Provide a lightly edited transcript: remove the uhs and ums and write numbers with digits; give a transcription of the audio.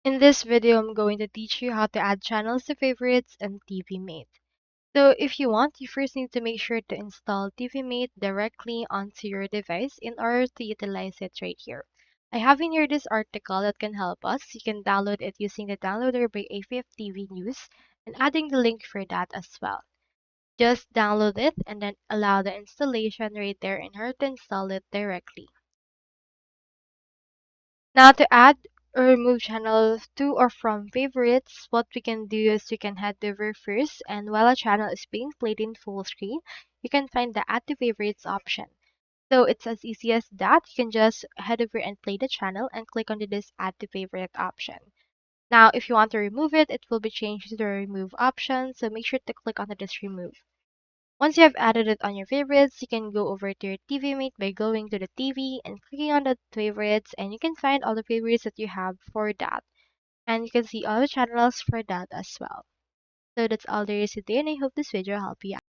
In this video, I'm going to teach you how to add channels to favorites and TiviMate. So if you want, you first need to make sure to install TiviMate directly onto your device in order to utilize it right here. I have in here this article that can help us. You can download it using the downloader by AFTV News and adding the link for that as well. Just download it and then allow the installation right there in order to install it directly. Now to add or remove channels to or from favorites, what we can do is we can head over first, and while a channel is being played in full screen, you can find the add to favorites option. So it's as easy as that. You can just head over and play the channel and click on this add to favorite option. Now if you want to remove it, it will be changed to the remove option, so make sure to click on this remove. Once you have added it on your favorites, you can go over to your TiviMate by going to the TV and clicking on the favorites, and you can find all the favorites that you have for that. And you can see all the channels for that as well. So that's all there is today, and I hope this video helped you out.